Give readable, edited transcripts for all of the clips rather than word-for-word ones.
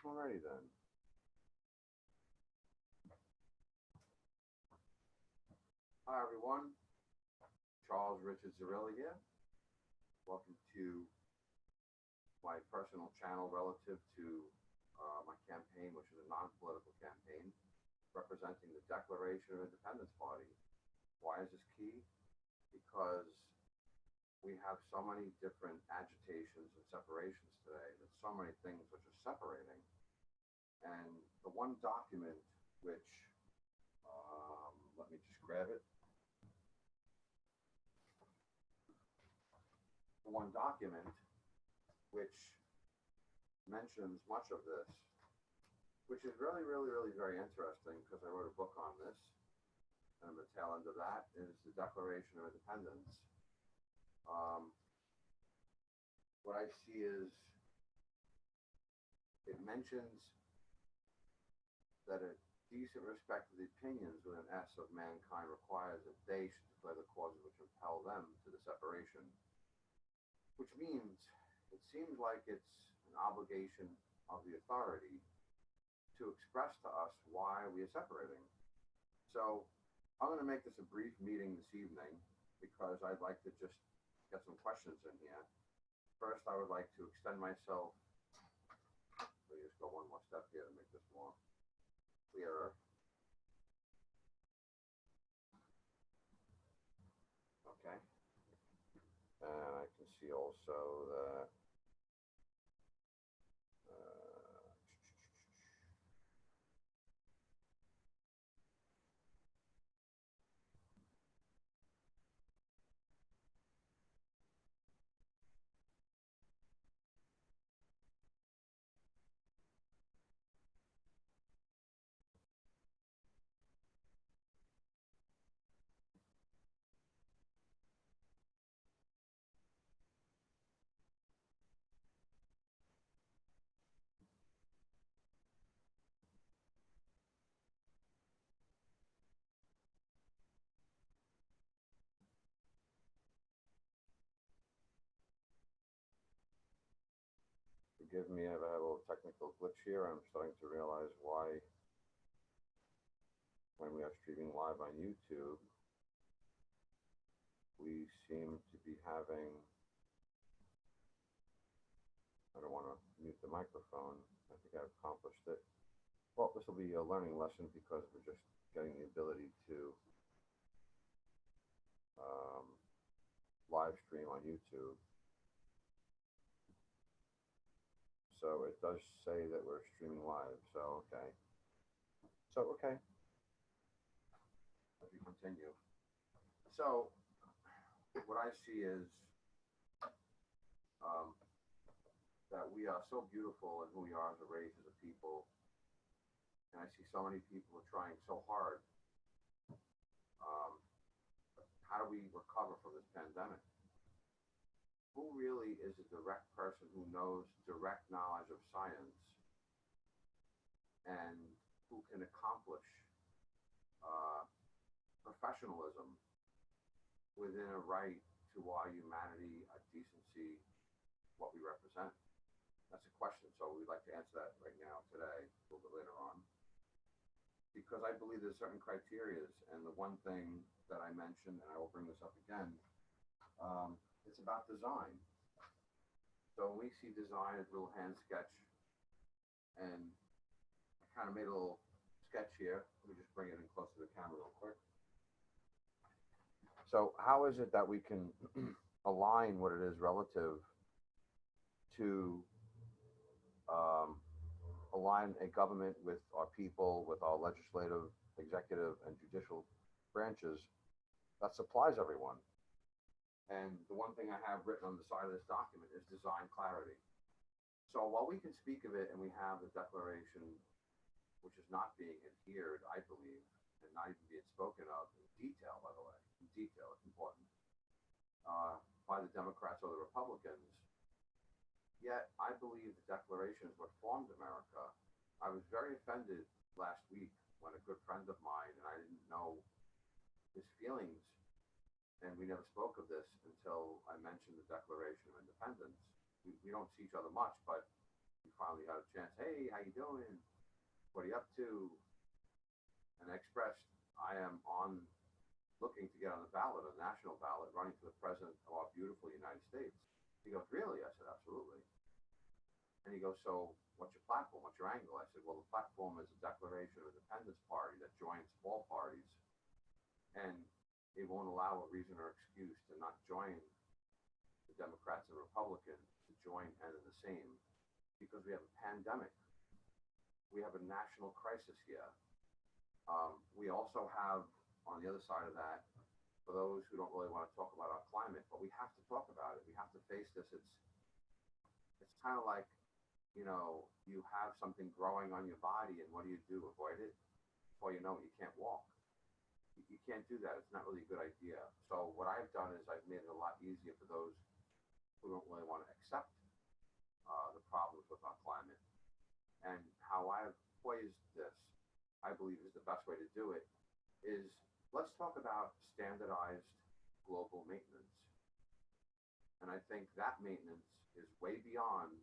Alrighty then. Hi everyone, Charles Richard Zarilla here. Welcome to my personal channel relative to my campaign, which is a non-political campaign representing the Declaration of Independence Party. Why is this key? Because we have so many different agitations and separations today. There's so many things which are separating. And the one document which, let me just grab it. The one document which mentions much of this, which is really, really, really very interesting because I wrote a book on this, and the tail end of that is the Declaration of Independence. What I see is it mentions that a decent respect of the opinions with an S of mankind requires that they should declare the causes which impel them to the separation, which means it seems like it's an obligation of the authority to express to us why we are separating. So I'm going to make this a brief meeting this evening because I'd like to just get some questions in here. First, I would like to extend myself. Let me just go one more step here to make this more clearer. Okay. And I can see also that forgive me, I've had a little technical glitch here. I'm starting to realize why when we are streaming live on YouTube, we seem to be having, I don't want to mute the microphone. I think I've accomplished it. Well, this will be a learning lesson because we're just getting the ability to live stream on YouTube. So it does say that we're streaming live, so okay. Let me continue. So what I see is that we are so beautiful in who we are as a race, as a people, and I see so many people are trying so hard. How do we recover from this pandemic? Who really is a direct person who knows direct knowledge of science and who can accomplish professionalism within a right to our humanity, our decency, what we represent? That's a question. So we'd like to answer that right now, today, a little bit later on, because I believe there's certain criterias, and the one thing that I mentioned, and I will bring this up again, it's about design. So when we see design as a little hand sketch, and I kind of made a little sketch here. Let me just bring it in close to the camera real quick. So how is it that we can align what it is relative to align a government with our people, with our legislative, executive, and judicial branches that supplies everyone? And the one thing I have written on the side of this document is design clarity. So while we can speak of it and we have the declaration, which is not being adhered, I believe, and not even being spoken of in detail, by the way, in detail, it's important, by the Democrats or the Republicans, yet I believe the Declaration is what formed America. I was very offended last week when a good friend of mine, and I didn't know his feelings, and we never spoke of this until I mentioned the Declaration of Independence. We don't see each other much, but we finally had a chance. Hey, how you doing? What are you up to? And I expressed, I am looking to get on the ballot, a national ballot, running for the president of our beautiful United States. He goes, really? I said, absolutely. And he goes, so what's your platform? What's your angle? I said, well, the platform is a Declaration of Independence party that joins all parties, and they won't allow a reason or excuse to not join the Democrats and Republicans to join and in the same, because we have a pandemic. We have a national crisis here. We also have, on the other side of that, for those who don't really want to talk about our climate, but we have to talk about it. We have to face this. It's kind of like, you have something growing on your body, and what do? Avoid it? Before you know it, you can't walk. You can't do that. It's not really a good idea. So what I've done is I've made it a lot easier for those who don't really want to accept the problems with our climate. And how I've poised this, I believe, is the best way to do it, is let's talk about standardized global maintenance. And I think that maintenance is way beyond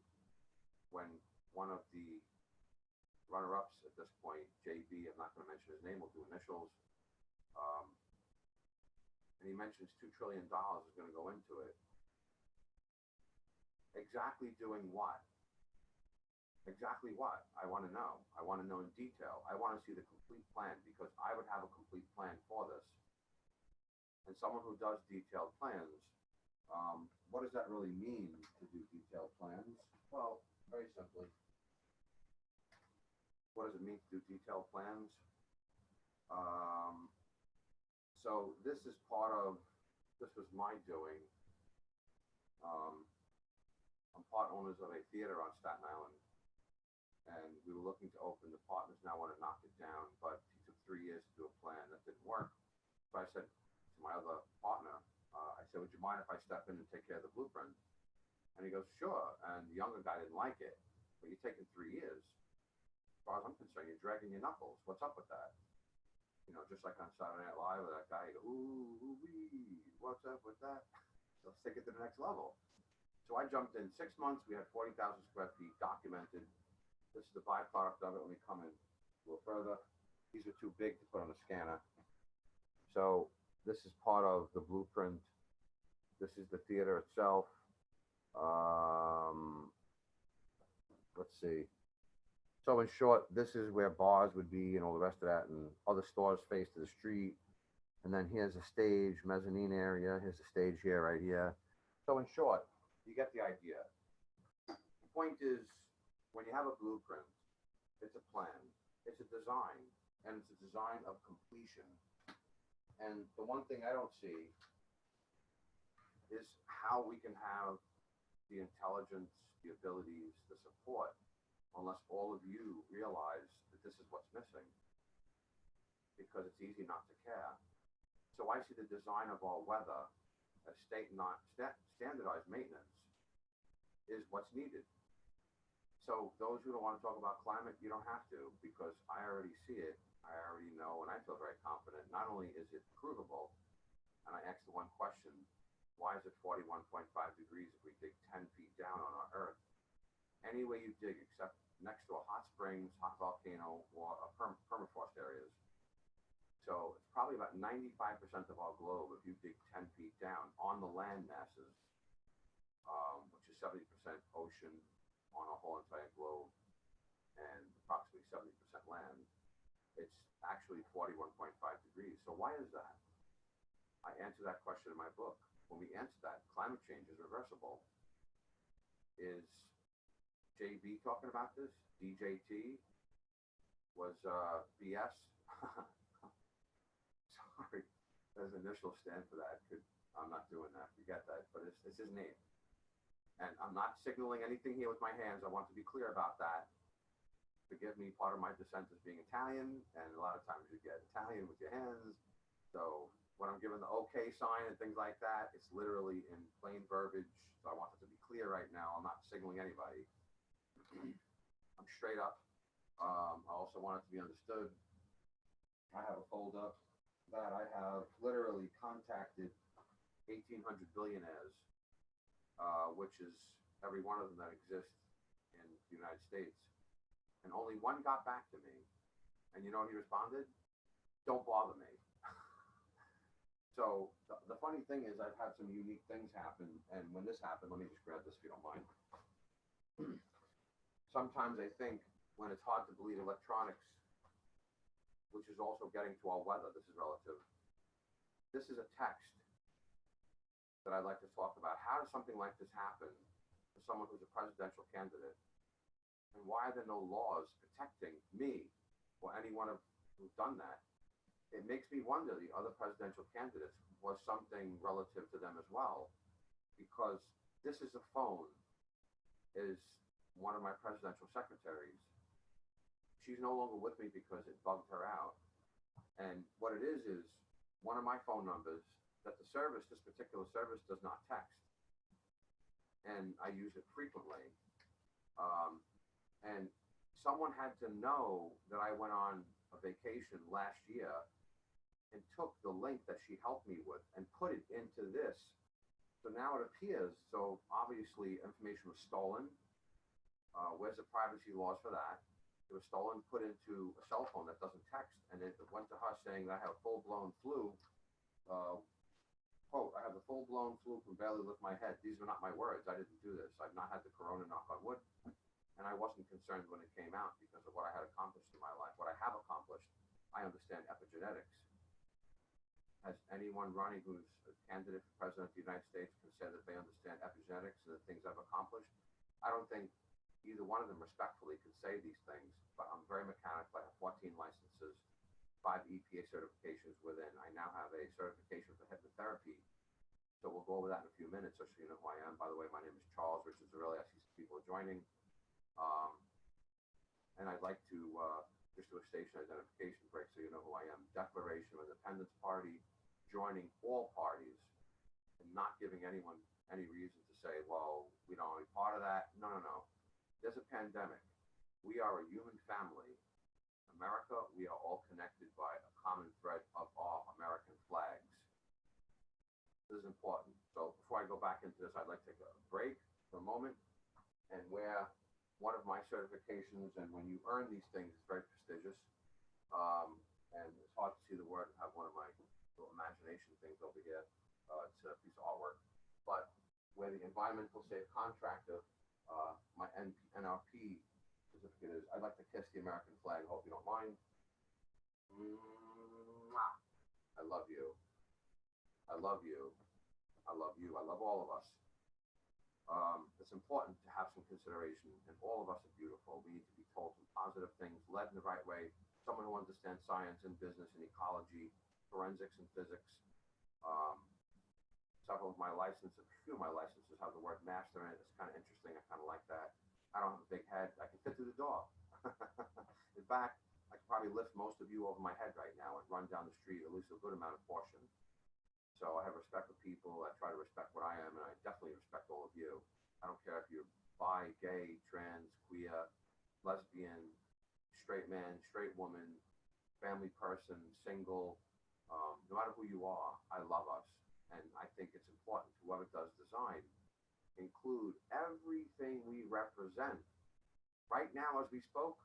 when one of the runner-ups at this point, JB, I'm not going to mention his name, we'll do initials, and he mentions $2 trillion is going to go into it. Exactly doing what? Exactly what? I want to know. I want to know in detail. I want to see the complete plan, because I would have a complete plan for this. And someone who does detailed plans, what does that really mean to do detailed plans? Well, very simply, what does it mean to do detailed plans? So this was my doing. I'm part owners of a theater on Staten Island, and we were looking to open. The partners now want to knock it down, but it took 3 years to do a plan. That didn't work. So I said to my other partner, I said, would you mind if I step in and take care of the blueprint? And he goes, sure. And the younger guy didn't like it, but you're taking 3 years. As far as I'm concerned, you're dragging your knuckles. What's up with that? Just like on Saturday Night Live, with that guy, you go, ooh, wee, what's up with that? So let's take it to the next level. So I jumped in 6 months. We had 40,000 square feet documented. This is the byproduct of it. Let me come in a little further. These are too big to put on a scanner. So this is part of the blueprint. This is the theater itself. Let's see. So in short, this is where bars would be and all the rest of that, and other stores face to the street. And then here's a stage, mezzanine area. Here's the stage here, right here. So in short, you get the idea. The point is, when you have a blueprint, it's a plan, it's a design, and it's a design of completion. And the one thing I don't see is how we can have the intelligence, the abilities, the support, unless all of you realize that this is what's missing, because it's easy not to care. So I see the design of our weather as standardized maintenance is what's needed. So those who don't want to talk about climate, you don't have to, because I already see it. I already know, and I feel very confident. Not only is it provable, and I asked the one question, why is it 41.5 degrees if we dig 10 feet down on our Earth? any way you dig, except next to a hot springs, hot volcano, or a permafrost areas. So it's probably about 95% of our globe, if you dig 10 feet down on the land masses, which is 70% ocean on our whole entire globe and approximately 70% land, it's actually 41.5 degrees. So why is that? I answer that question in my book. When we answer that, climate change is reversible. Is JB talking about this? DJT was BS? Sorry, his initials stand for that. I'm not doing that. Forget that. But it's his name. And I'm not signaling anything here with my hands. I want to be clear about that. Forgive me, part of my descent is being Italian, and a lot of times you get Italian with your hands. So when I'm given the okay sign and things like that, it's literally in plain verbiage. So I want it to be clear right now. I'm not signaling anybody. I'm straight up. I also want it to be understood. I have a folder that I have literally contacted 1,800 billionaires, which is every one of them that exists in the United States. And only one got back to me. And you know what he responded? Don't bother me. So the funny thing is I've had some unique things happen. And when this happened, let me just grab this if you don't mind. Sometimes I think when it's hard to believe electronics, which is also getting to our weather, this is relative. This is a text that I'd like to talk about. How does something like this happen to someone who's a presidential candidate? And why are there no laws protecting me or anyone who's done that? It makes me wonder the other presidential candidates was something relative to them as well, because this is a phone, is one of my presidential secretaries. She's no longer with me because it bugged her out. And what it is one of my phone numbers that the service, this particular service, does not text. And I use it frequently. And someone had to know that I went on a vacation last year and took the link that she helped me with and put it into this. So now it appears, so obviously information was stolen. Where's the privacy laws for that? It was stolen, put into a cell phone that doesn't text, and it went to her saying that I have full-blown flu. Quote, I have the full-blown flu, can barely lift my head. These were not my words. I didn't do this. I've not had the corona, knock on wood. And I wasn't concerned when it came out because of what I had accomplished in my life. What I have accomplished, I understand epigenetics. Has anyone running who's a candidate for president of the United States can say that they understand epigenetics and the things I've accomplished? I don't think either one of them respectfully can say these things, but I'm very mechanical. I have 14 licenses, 5 EPA certifications within. I now have a certification for hypnotherapy. So we'll go over that in a few minutes, so you know who I am. By the way, my name is Charles Richard Zarelli. I see some people are joining. And I'd like to just do a station identification break so you know who I am. Declaration of Independence Party, joining all parties and not giving anyone any reason to say, well, we don't want to be part of that. No, no, no. There's a pandemic. We are a human family. America, we are all connected by a common thread of our American flags. This is important. So before I go back into this, I'd like to take a break for a moment and where one of my certifications, and when you earn these things, it's very prestigious. And it's hard to see the word. I have one of my little imagination things over here. It's a piece of artwork. But where the environmental safe contractor, my NRP certificate is, I'd like to kiss the American flag. Hope you don't mind. I love you. I love you. I love you. I love all of us. It's important to have some consideration, and all of us are beautiful. We need to be told some positive things, led in the right way. Someone who understands science and business and ecology, forensics and physics. Several of my licenses, a few of my licenses have the word master in it. It's kind of interesting. I kind of like that. I don't have a big head. I can fit through the door. In fact, I could probably lift most of you over my head right now and run down the street, at least a good amount of portion. So I have respect for people. I try to respect what I am, and I definitely respect all of you. I don't care if you're bi, gay, trans, queer, lesbian, straight man, straight woman, family person, single, no matter who you are, I love us. And I think it's important, whoever does design, include everything we represent. Right now, as we spoke,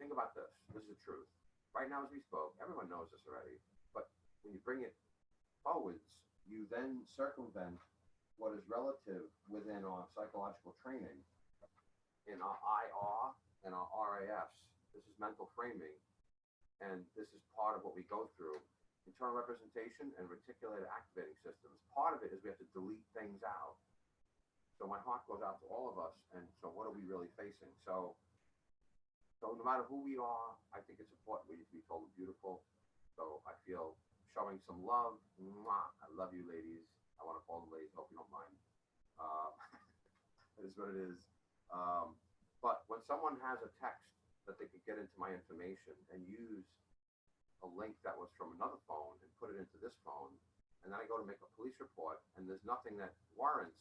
think about this. This is the truth. Right now, as we spoke, everyone knows this already. But when you bring it forwards, you then circumvent what is relative within our psychological training in our IR and our RAFs. This is mental framing, and this is part of what we go through. Internal representation and reticulated activating systems. Part of it is we have to delete things out. So my heart goes out to all of us, and so what are we really facing? So no matter who we are, I think it's important we need to be told we're beautiful. So I feel showing some love. Mwah, I love you, ladies. I want to call them ladies. Hope you don't mind. Uh, it is what it is. But when someone has a text that they could get into my information and use a link that was from another phone and put it into this phone, and then I go to make a police report, and there's nothing that warrants.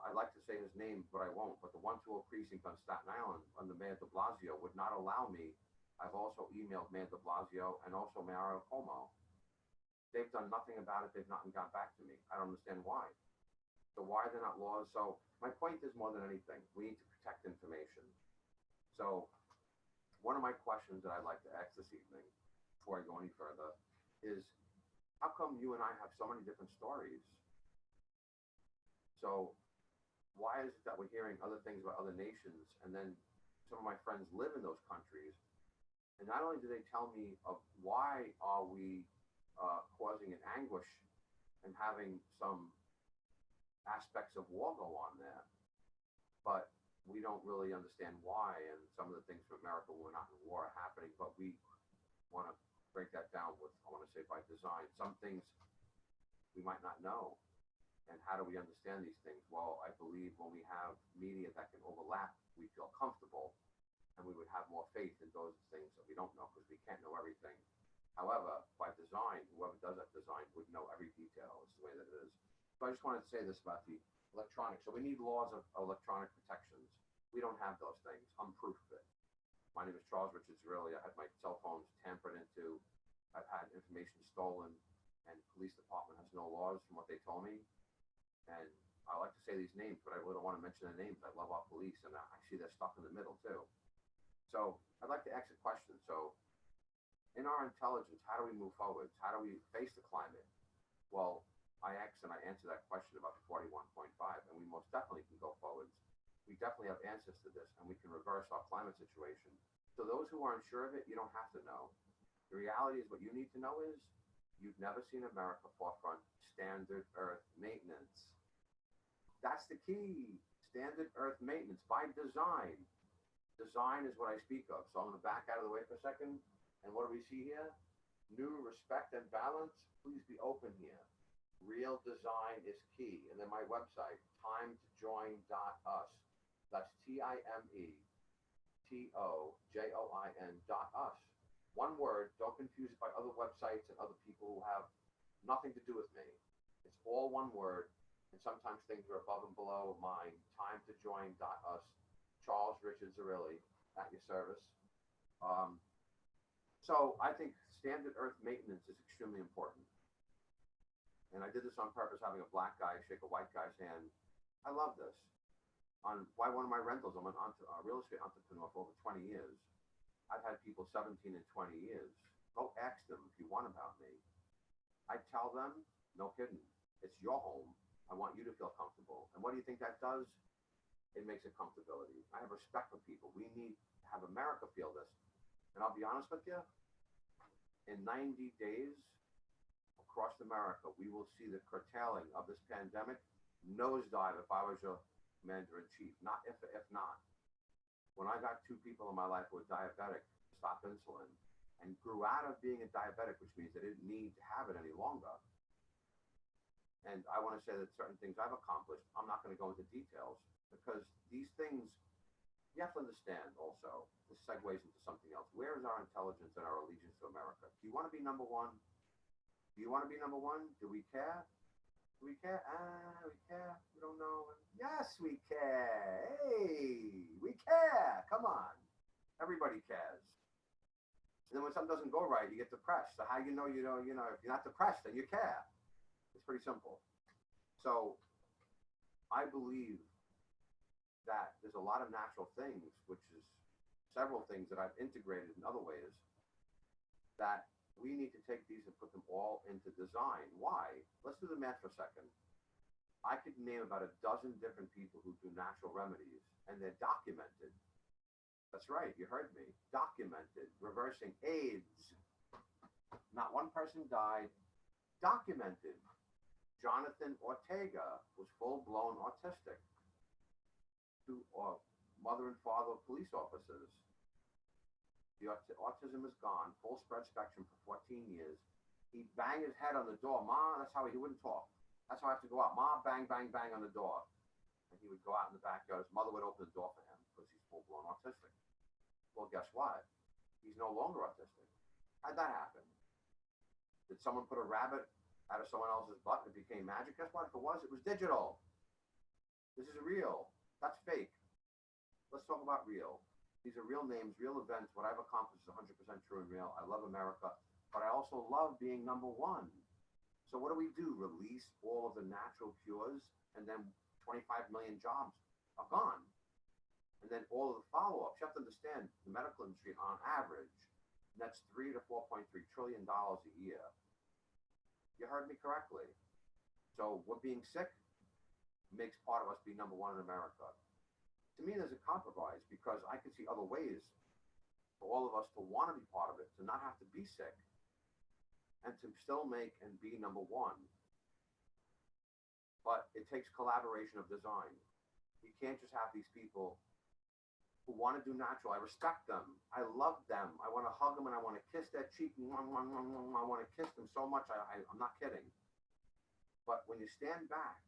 I'd like to say his name, but I won't. But the 120 precinct on Staten Island under Mayor de Blasio would not allow me. I've also emailed Mayor de Blasio and also Mario Cuomo. They've done nothing about it. They've not got back to me. I don't understand why. So why are there not laws? So my point is more than anything, we need to protect information. So one of my questions that I'd like to ask this evening, before I go any further, is how come you and I have so many different stories? So why is it that we're hearing other things about other nations, and then some of my friends live in those countries, and not only do they tell me of why are we causing an anguish and having some aspects of war go on there, but we don't really understand why, and some of the things from America when we're not in war are happening, but we want to break that down with, I want to say, by design. Some things we might not know. And how do we understand these things? Well, I believe when we have media that can overlap, we feel comfortable, and we would have more faith in those things that we don't know, because we can't know everything. However, by design, whoever does that design would know every detail. It's the way that it is. So I just wanted to say this about the electronics. So we need laws of electronic protections. We don't have those things. I'm proof of it. My name is Charles Richard Zerilli. I had my cell phones tampered into. I've had information stolen, and police department has no laws from what they told me. And I like to say these names, but I really don't want to mention their names. I love our police, and I see they're stuck in the middle too. So I'd like to ask a question. So in our intelligence, how do we move forward? How do we face the climate? Well, I asked and I answered that question about the 41.5, and we most definitely can go forwards. We definitely have answers to this, and we can reverse our climate situation. So those who aren't sure of it, you don't have to know. The reality is what you need to know is you've never seen America forefront standard earth maintenance. That's the key. Standard earth maintenance by design. Design is what I speak of. So I'm going to back out of the way for a second. And what do we see here? New respect and balance. Please be open here. Real design is key. And then my website, timetojoin.us. That's TIMETOJOIN.us. One word. Don't confuse it by other websites and other people who have nothing to do with me. It's all one word. And sometimes things are above and below mine. Timetojoin.us. Charles Richard Zerilli at your service. So I think standard earth maintenance is extremely important. And I did this on purpose, having a black guy shake a white guy's hand. I love this. On why one of my rentals, I'm a real estate entrepreneur for over 20 years. I've had people 17 and 20 years. Go ask them if you want about me. I tell them, no kidding, it's your home. I want you to feel comfortable. And what do you think that does? It makes a comfortability. I have respect for people. We need to have America feel this. And I'll be honest with you, in 90 days across America, we will see the curtailing of this pandemic nosedive if I was your commander-in-chief. Not if not. When I got two people in my life who were diabetic, stopped insulin, and grew out of being a diabetic, which means they didn't need to have it any longer. And I want to say that certain things I've accomplished, I'm not going to go into details, because these things, you have to understand also, this segues into something else. Where is our intelligence and our allegiance to America? Do you want to be number one? Do you want to be number one? Do we care? Do we care? We care. We don't know. Yes, we care. Hey, we care. Come on. Everybody cares. And then when something doesn't go right, you get depressed. So how you know, if you're not depressed, then you care. It's pretty simple. So I believe that there's a lot of natural things, which is several things that I've integrated in other ways, that we need to take these and put them all into design. Why? Let's do the math for a second. I could name about a dozen different people who do natural remedies, and they're documented. That's right, you heard me. Documented. Reversing AIDS. Not one person died. Documented. Jonathan Ortega was full-blown autistic. Two mother and father of police officers. The autism is gone, full spread spectrum for 14 years. He'd bang his head on the door. Ma, that's how he wouldn't talk. That's how I have to go out. Ma, bang, bang, bang on the door. And he would go out in the backyard. His mother would open the door for him because he's full-blown autistic. Well, guess what? He's no longer autistic. How'd that happen? Did someone put a rabbit out of someone else's butt and it became magic? Guess what? If it was digital. This is real. That's fake. Let's talk about real. These are real names, real events. What I've accomplished is 100% true and real. I love America, but I also love being number one. So what do? Release all of the natural cures, and then 25 million jobs are gone. And then all of the follow-ups. You have to understand, the medical industry on average nets $3 to $4.3 trillion a year. You heard me correctly. So we're being sick makes part of us be number one in America. To me, there's a compromise because I can see other ways for all of us to want to be part of it, to not have to be sick, and to still make and be number one. But it takes collaboration of design. You can't just have these people who want to do natural. I respect them. I love them. I want to hug them and I want to kiss their cheek. I want to kiss them so much. I'm not kidding. But when you stand back,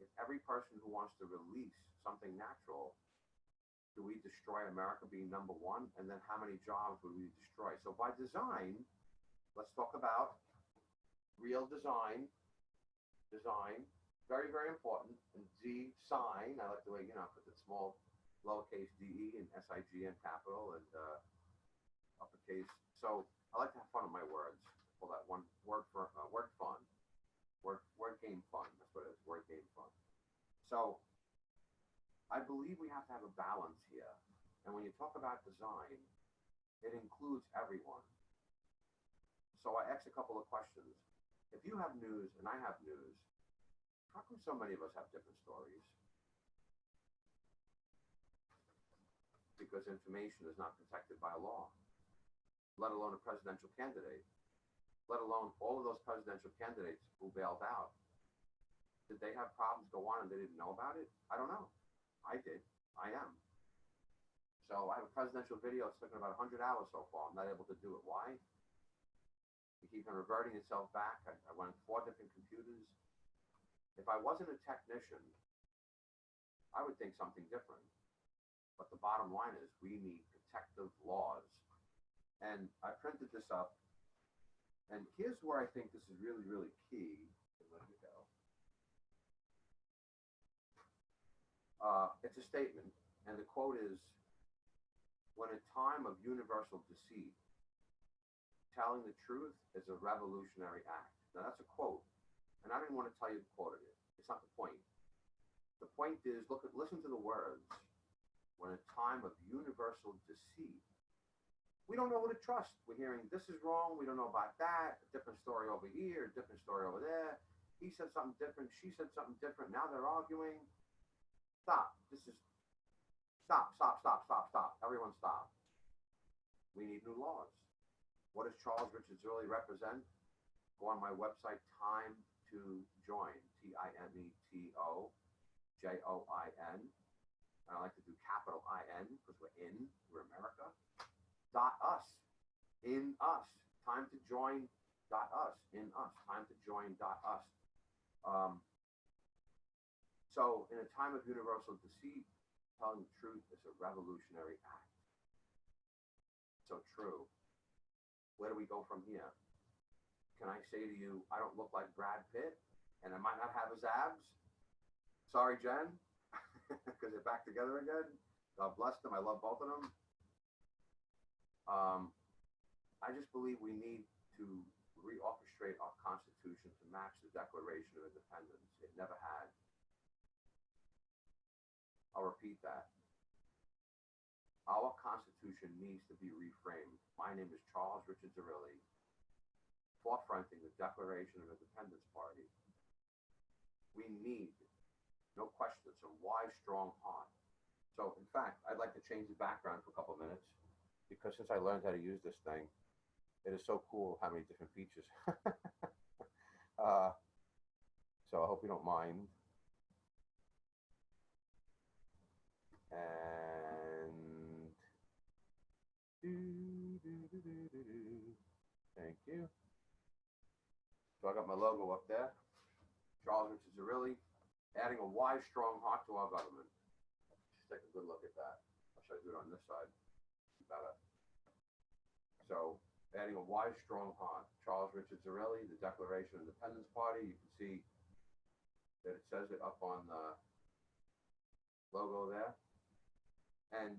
if every person who wants to release something natural, do we destroy America being number one? And then how many jobs would we destroy? So by design, let's talk about real design. Design, very, very important. And design, I like the way, put the small lowercase de and sig and capital and uppercase. So I like to have fun with my words. Call that one word for word fun. Word game fun. That's what it is. Word game fun. So I believe we have to have a balance here. And when you talk about design, it includes everyone. So I asked a couple of questions. If you have news and I have news, how come so many of us have different stories? Because information is not protected by law, let alone a presidential candidate, let alone all of those presidential candidates who bailed out. Did they have problems go on and they didn't know about it? I don't know. I did. I am. So I have a presidential video. It's taken about 100 hours so far. I'm not able to do it. Why? It keeps on reverting itself back. I went 4 different computers. If I wasn't a technician, I would think something different. But the bottom line is we need protective laws. And I printed this up. And here's where I think this is really, really key. Let me go. It's a statement, and the quote is, "When a time of universal deceit, telling the truth is a revolutionary act." Now that's a quote, and I didn't want to tell you who quoted it. It's not the point. The point is, listen to the words. When a time of universal deceit, we don't know who to trust. We're hearing this is wrong. We don't know about that. A different story over here. A different story over there. He said something different. She said something different. Now they're arguing. Stop. Stop. Everyone stop. We need new laws. What does Charles Richard Zerley represent? Go on my website, Time to Join. TIMETOJOIN. And I like to do capital IN because we're America. .us. In us. Time to join. .us. In us. Time to join. .us. So in a time of universal deceit, telling the truth is a revolutionary act. So true. Where do we go from here? Can I say to you, I don't look like Brad Pitt, and I might not have his abs? Sorry, Jen, because they're back together again. God bless them. I love both of them. I just believe we need to reorchestrate our Constitution to match the Declaration of Independence. It never had. I'll repeat that. Our Constitution needs to be reframed. My name is Charles Richard Zerilli, forefronting the Declaration of Independence Party. We need, no question, some wise, strong heart. So, in fact, I'd like to change the background for a couple of minutes, because since I learned how to use this thing, it is so cool how many different features. So I hope you don't mind. And thank you. So I got my logo up there. Charles Richard Zerilli, adding a wise, strong heart to our government. Just take a good look at that. Or should I do it on this side? Better. So, adding a wise, strong heart. Charles Richard Zerilli, the Declaration of Independence Party. You can see that it says it up on the logo there. And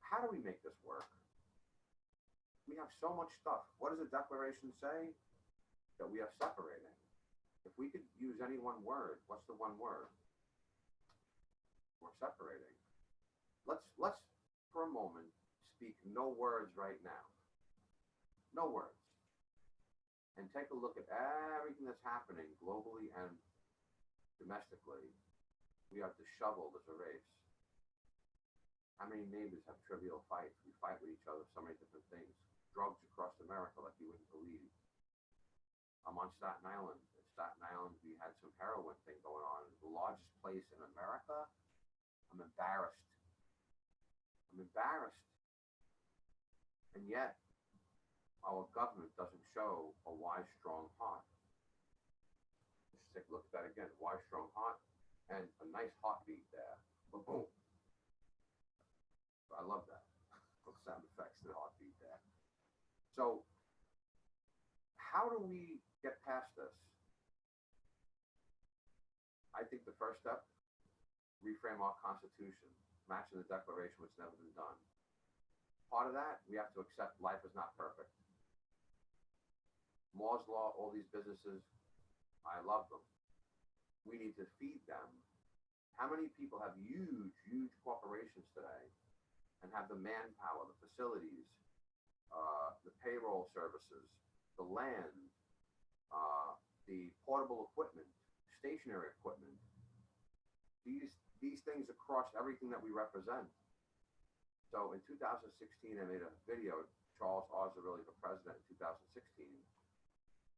how do we make this work? We have so much stuff. What does the Declaration say? That we are separating. If we could use any one word, what's the one word? We're separating. Let's for a moment speak no words right now. No words. And take a look at everything that's happening globally and domestically. We are disheveled as a race. How many neighbors have trivial fights? We fight with each other, so many different things. Drugs across America like you wouldn't believe. I'm on Staten Island. In Staten Island, we had some heroin thing going on. It's the largest place in America. I'm embarrassed. I'm embarrassed. And yet, our government doesn't show a wise, strong heart. Let's take a look at that again. Wise, strong heart, and a nice heartbeat there. Boom, boom. I love that. Those sound effects, the heartbeat there. So, how do we get past this? I think the first step, reframe our Constitution, matching the Declaration, which has never been done. Part of that, we have to accept life is not perfect. Moore's Law, all these businesses, I love them. We need to feed them. How many people have huge, huge corporations today and have the manpower, the facilities, the payroll services, the land, the portable equipment, stationary equipment, these things across everything that we represent. So in 2016, I made a video, Charles R. Zerilli for President in 2016.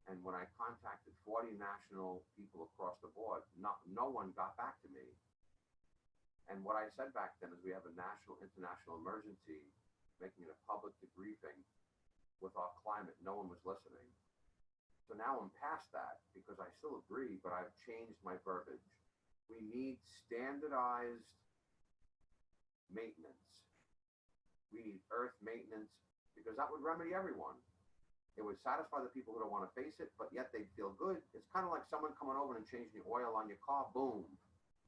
And when I contacted 40 national people across the board, no one got back to me. And what I said back then is we have a national, international emergency, making it a public debriefing with our climate. No one was listening. So now I'm past that because I still agree, but I've changed my verbiage. We need standardized maintenance. We need earth maintenance because that would remedy everyone. It would satisfy the people who don't want to face it, but yet they'd feel good. It's kind of like someone coming over and changing the oil on your car. Boom.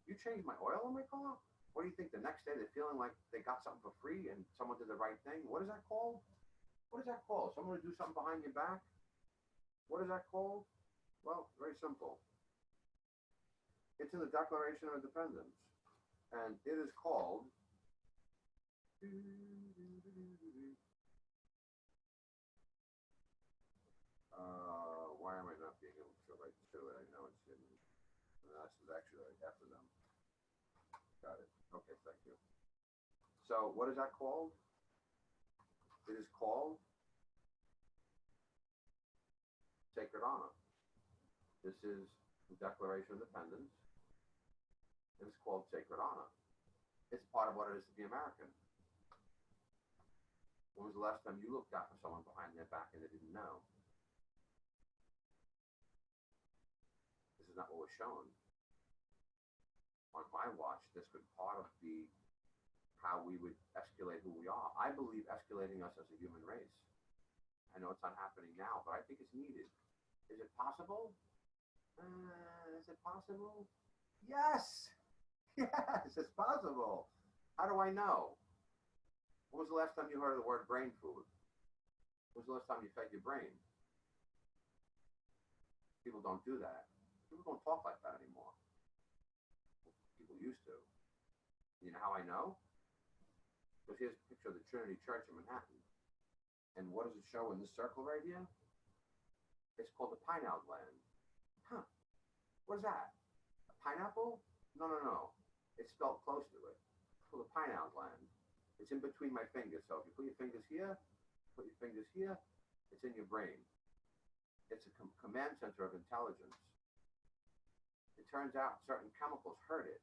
You changed my oil on my car? What do you think? The next day they're feeling like they got something for free and someone did the right thing? What is that called? What is that called? Someone to do something behind your back? What is that called? Well, very simple. It's in the Declaration of Independence. And it is called why am I not being able to go right to it? I know it's in. This is actually after them. Got it. Okay, thank you. So what is that called? It is called Sacred Honor. This is the Declaration of Independence. It is called Sacred Honor. It's part of what it is to be American. When was the last time you looked out for someone behind their back and they didn't know? This is not what was shown. On my watch, this could part of the how we would escalate who we are. I believe escalating us as a human race. I know it's not happening now, but I think it's needed. Is it possible? Is it possible? Yes! Yes, it's possible. How do I know? When was the last time you heard of the word brain food? When was the last time you fed your brain? People don't do that. People don't talk like that anymore. People used to. You know how I know? Because here's a picture of the Trinity Church in Manhattan. And what does it show in this circle right here? It's called the Pineapple Land. Huh. What is that? A pineapple? No, no, no. It's spelled close to it. It's called the Pineapple Land. It's in between my fingers. So if you put your fingers here, put your fingers here, it's in your brain. It's a command center of intelligence. It turns out certain chemicals hurt it.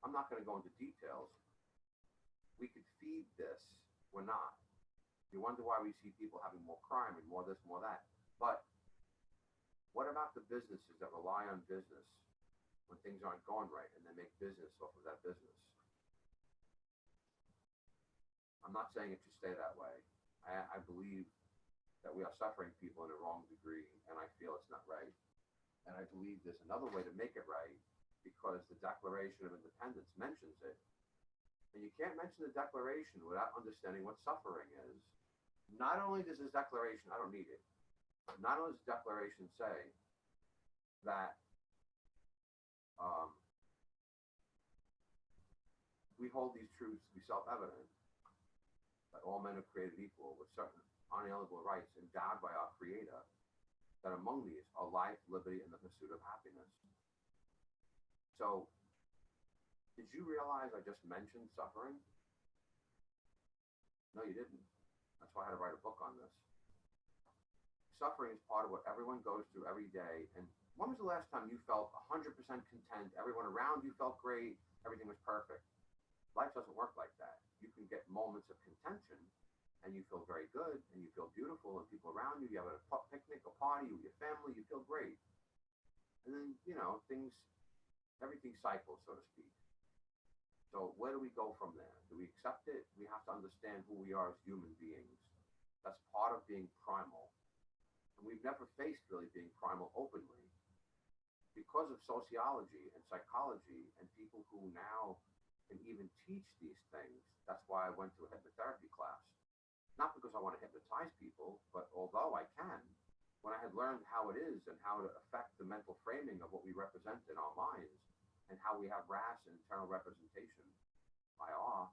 I'm not going to go into details. We could feed this. We're not. You wonder why we see people having more crime and more this, more that. But what about the businesses that rely on business when things aren't going right and they make business off of that business? I'm not saying it should stay that way. I believe that we are suffering people in a wrong degree, and I feel it's not right. And I believe there's another way to make it right, because the Declaration of Independence mentions it. And you can't mention the Declaration without understanding what suffering is. Not only does this Declaration, I don't need it, but not only does the Declaration say that we hold these truths to be self-evident, that all men are created equal with certain unalienable rights endowed by our Creator, that among these are life, liberty, and the pursuit of happiness. So, did you realize I just mentioned suffering? No, you didn't. That's why I had to write a book on this. Suffering is part of what everyone goes through every day. And when was the last time you felt 100% content? Everyone around you felt great. Everything was perfect. Life doesn't work like that. You can get moments of contention and you feel very good and you feel beautiful and people around you, you have a picnic, a party with your family, you feel great. And then, everything cycles, so to speak. So where do we go from there? Do we accept it? We have to understand who we are as human beings. That's part of being primal. And we've never faced really being primal openly. Because of sociology and psychology and people who now can even teach these things, that's why I went to a hypnotherapy class. Not because I want to hypnotize people, but although I can, when I had learned how it is and how to affect the mental framing of what we represent in our minds, and how we have RAS and internal representation, IR,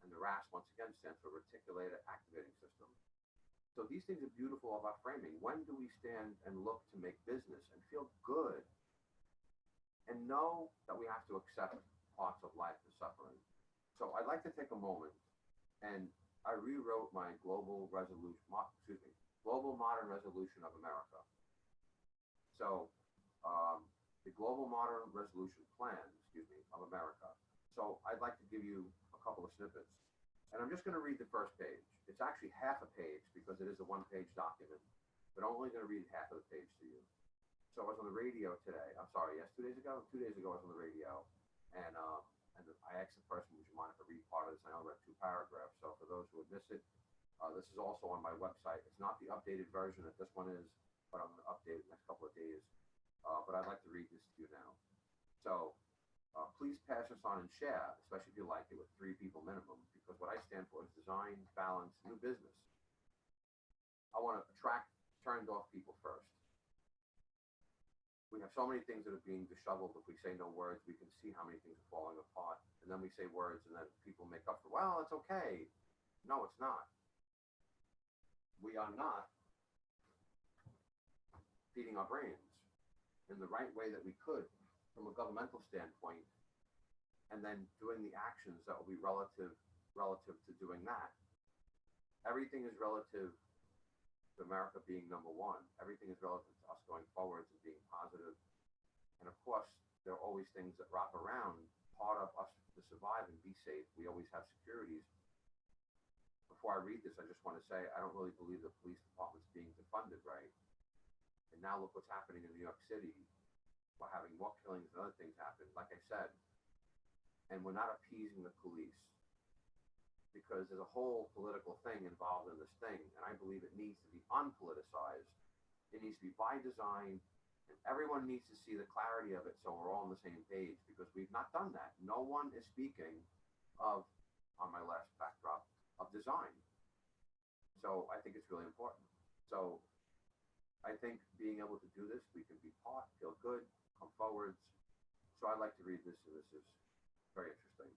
and the RAS once again stands for Reticular Activating System. So these things are beautiful about framing. When do we stand and look to make business and feel good and know that we have to accept parts of life as suffering? So I'd like to take a moment, and I rewrote my global modern resolution of America. So the global modern resolution plan, of America. So I'd like to give you a couple of snippets. And I'm just going to read the first page. It's actually half a page because it is a one-page document, but I'm only going to read half of the page to you. So I was on the radio today. I'm sorry, yes, 2 days ago? 2 days ago I was on the radio, and I asked the person, would you mind if I read part of this? I only read 2 paragraphs. So for those who would miss it, this is also on my website. It's not the updated version that this one is, but I'm going to update it in the next couple of days. But I'd like to read this to you now. So please pass this on and share, especially if you like it, with 3 people minimum, because what I stand for is design, balance, new business. I want to attract turned off people first. We have so many things that are being disheveled. If we say no words, we can see how many things are falling apart. And then we say words, and then people make up for, well, it's okay. No, it's not. We are not feeding our brains in the right way that we could from a governmental standpoint, and then doing the actions that will be relative to doing that. Everything is relative to America being number one. Everything is relative to us going forwards and being positive. And of course, there are always things that wrap around part of us to survive and be safe. We always have securities. Before I read this, I just want to say I don't really believe the police department's being defunded right. And now look what's happening in New York City. We're having more killings and other things happen, like I said. And we're not appeasing the police because there's a whole political thing involved in this thing. And I believe it needs to be unpoliticized. It needs to be by design. And everyone needs to see the clarity of it so we're all on the same page, because we've not done that. No one is speaking of, on my last backdrop, of design. So I think it's really important. So I think being able to do this, we can be taught, feel good, come forwards. So I'd like to read this. So this is Very interesting.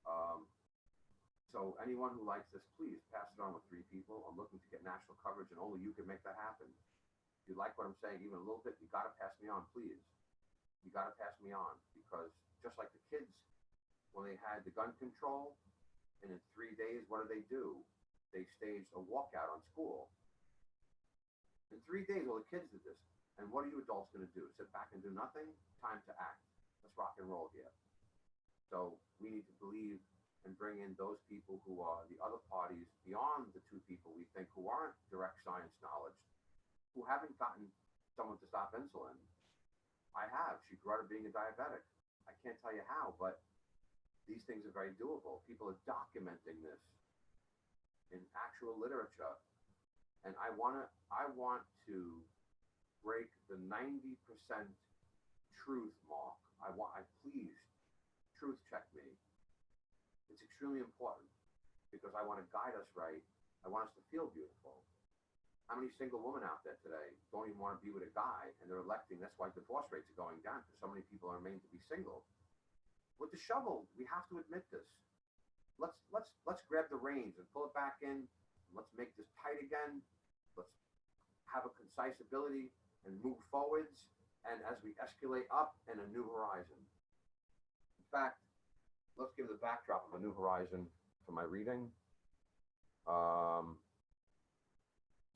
Um, so anyone who likes this, please pass it on with 3 people. I'm looking to get national coverage, and only you can make that happen. If you like what I'm saying even a little bit, you got to pass me on, please. You got to pass me on, because just like the kids, when they had the gun control, and in 3 days, what do? They staged a walkout on school. In 3 days, all the kids did this. And what are you adults going to do? Sit back and do nothing? Time to act. Let's rock and roll here. So we need to believe and bring in those people who are the other parties beyond the 2 people we think who aren't direct science knowledge, who haven't gotten someone to stop insulin. I have. She grew out of being a diabetic. I can't tell you how, but these things are very doable. People are documenting this in actual literature. And I want to break the 90% truth mark. Please truth check me. It's extremely important, because I want to guide us right. I want us to feel beautiful. How many single women out there today don't even want to be with a guy, and they're electing? That's why divorce rates are going down, because so many people are made to be single. With the shovel, we have to admit this. Let's grab the reins and pull it back in. Let's make this tight again. Let's have a concise ability and move forwards. And as we escalate up, and a new horizon. In fact, let's give the backdrop of a new horizon for my reading.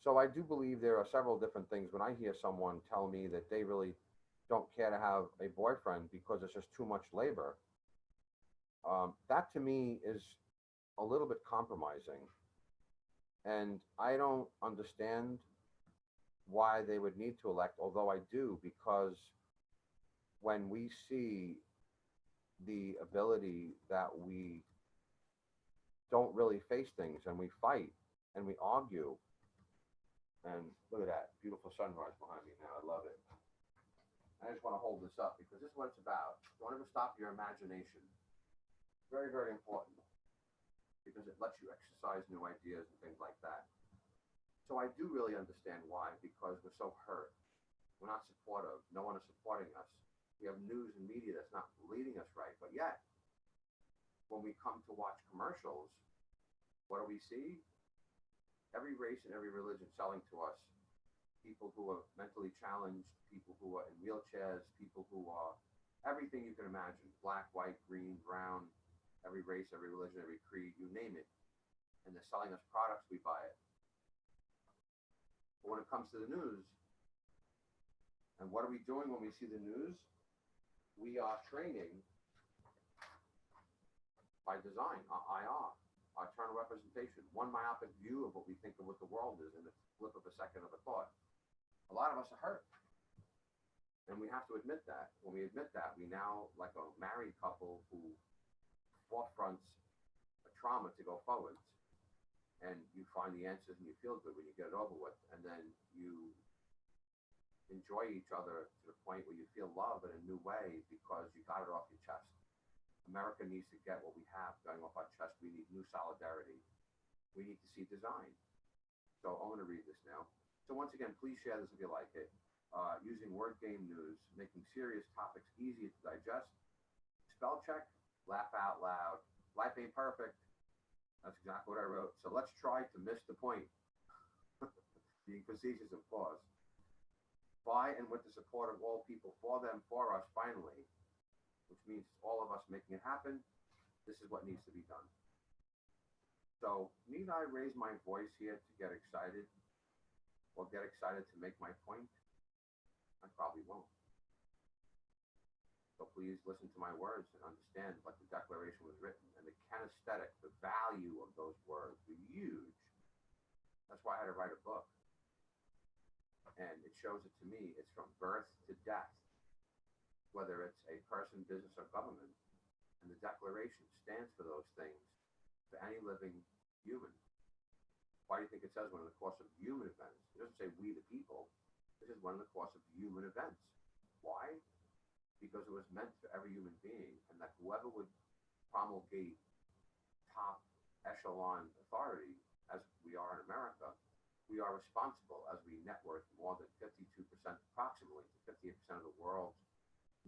So I do believe there are several different things. When I hear someone tell me that they really don't care to have a boyfriend because it's just too much labor, that to me is a little bit compromising. And I don't understand why they would need to elect, although I do, because when we see the ability that we don't really face things, and we fight and we argue, and look at that beautiful sunrise behind me now. I love it. I just want to hold this up because this is what it's about. Don't ever stop your imagination. Very, very important, because it lets you exercise new ideas and things like that. So I do really understand why, because we're so hurt. We're not supportive. No one is supporting us. We have news and media that's not leading us right. But yet, when we come to watch commercials, what do we see? Every race and every religion selling to us people who are mentally challenged, people who are in wheelchairs, people who are everything you can imagine, black, white, green, brown, every race, every religion, every creed, you name it. And they're selling us products, we buy it. But when it comes to the news, and what are we doing when we see the news? We are training by design, IR, internal representation, one myopic view of what we think of what the world is in the flip of a second of a thought. A lot of us are hurt. And we have to admit that. When we admit that, we now, like a married couple who forefronts a trauma to go forwards, and you find the answers and you feel good when you get it over with, and then you enjoy each other to the point where you feel love in a new way because you got it off your chest. America needs to get what we have going off our chest. We need new solidarity. We need to see design. So I'm going to read this now. So once again, please share this if you like it. Using word game news, making serious topics easy to digest. Spell check, laugh out loud. Life ain't perfect. That's exactly what I wrote. So let's try to miss the point. Being facetious, of course. By and with the support of all people, for them, for us, finally, which means all of us making it happen. This is what needs to be done. So need I raise my voice here to get excited, or get excited to make my point? I probably won't. So please listen to my words and understand what the Declaration was written, and the kinesthetic, the value of those words were huge. That's why I had to write a book. And it shows it to me. It's from birth to death, whether it's a person, business, or government. And the Declaration stands for those things for any living human. Why do you think it says one in the course of human events? It doesn't say we the people. This is one in the course of human events. Why? Because it was meant for every human being, and that whoever would promulgate top echelon authority, as we are in America, we are responsible as we net worth more than 52%, approximately 58% of the world's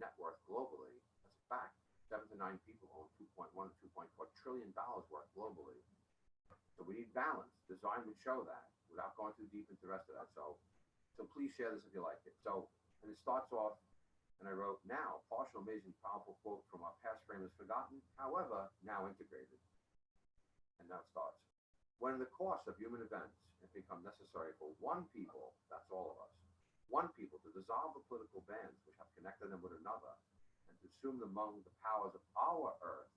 net worth globally. That's a fact. 7 to 9 people own 2.1 to 2.4 trillion dollars worth globally. So we need balance. Design would show that without going too deep into the rest of that. So please share this if you like it. So, and it starts off, and I wrote, now, partial, amazing, powerful quote from our past frame is forgotten, however, now integrated. And now it starts. When the course of human events has become necessary for one people, that's all of us, one people to dissolve the political bands which have connected them with another and to assume among the powers of our earth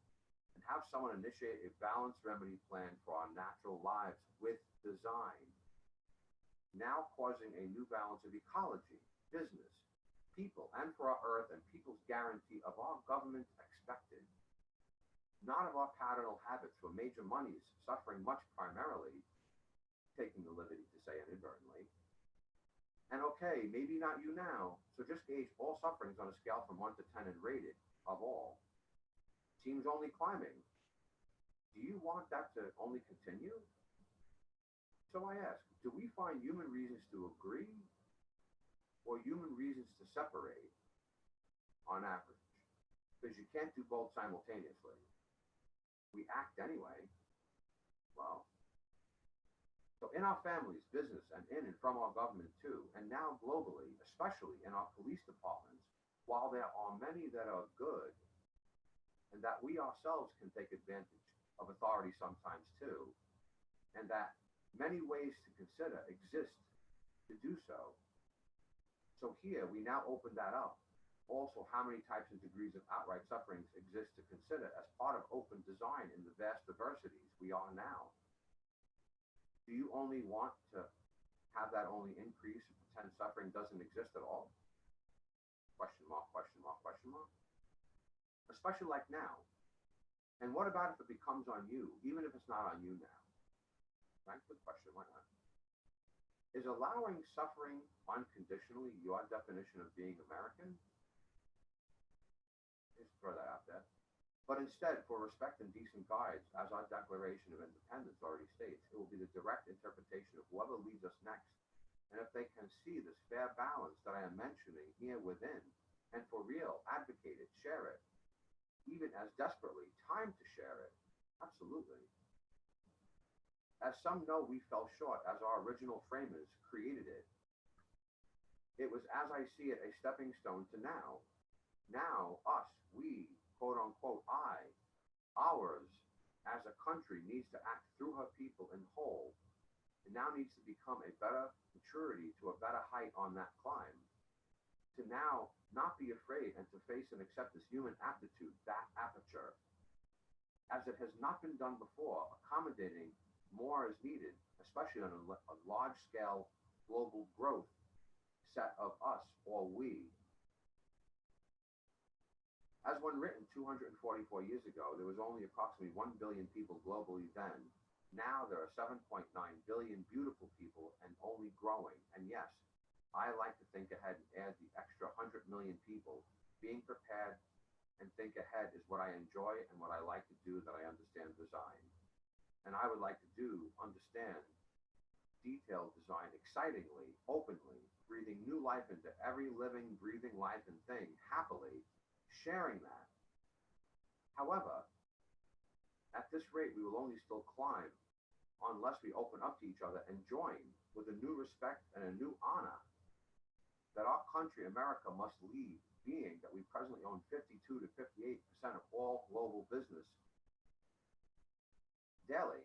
and have someone initiate a balanced remedy plan for our natural lives with design, now causing a new balance of ecology, business, people, and for our earth and people's guarantee of our government expected, not of our paternal habits for major monies, suffering much primarily, taking the liberty to say inadvertently. And okay, maybe not you now, so just gauge all sufferings on a scale from 1 to 10 and rate it, of all. Seems only climbing. Do you want that to only continue? So I ask, do we find human reasons to agree or human reasons to separate on average? Because you can't do both simultaneously. We act anyway. Well, so in our families, business, and in and from our government too, and now globally, especially in our police departments, while there are many that are good, and that we ourselves can take advantage of authority sometimes too, and that many ways to consider exist to do so. So here we now open that up. Also, how many types and degrees of outright sufferings exist to consider as part of open design in the vast diversities we are now? Do you only want to have that only increase and pretend suffering doesn't exist at all? Question mark, question mark, question mark. Especially like now. And what about if it becomes on you, even if it's not on you now? Right? Good question, why not? Is allowing suffering unconditionally your definition of being American? Just throw that out there. But instead, for respect and decent guides, as our Declaration of Independence already states, it will be the direct interpretation of whoever leads us next. And if they can see this fair balance that I am mentioning here within, and for real, advocate it, share it, even as desperately, time to share it, absolutely. As some know, we fell short as our original framers created it. It was, as I see it, a stepping stone to now. Now, us, we, quote unquote, ours, as a country needs to act through her people in whole, and now needs to become a better maturity to a better height on that climb. To now not be afraid and to face and accept this human aptitude, that aperture, as it has not been done before, accommodating more is needed, especially on a large-scale global growth set of us, or we. As when written 244 years ago, there was only approximately 1 billion people globally then. Now there are 7.9 billion beautiful people and only growing. And yes, I like to think ahead and add the extra 100 million people. Being prepared and think ahead is what I enjoy and what I like to do, that I understand design. And I would like to understand detailed design excitingly, openly, breathing new life into every living, breathing life and thing, happily, sharing that. However, at this rate, we will only still climb unless we open up to each other and join with a new respect and a new honor that our country, America, must lead, being that we presently own 52 to 58% of all global business daily.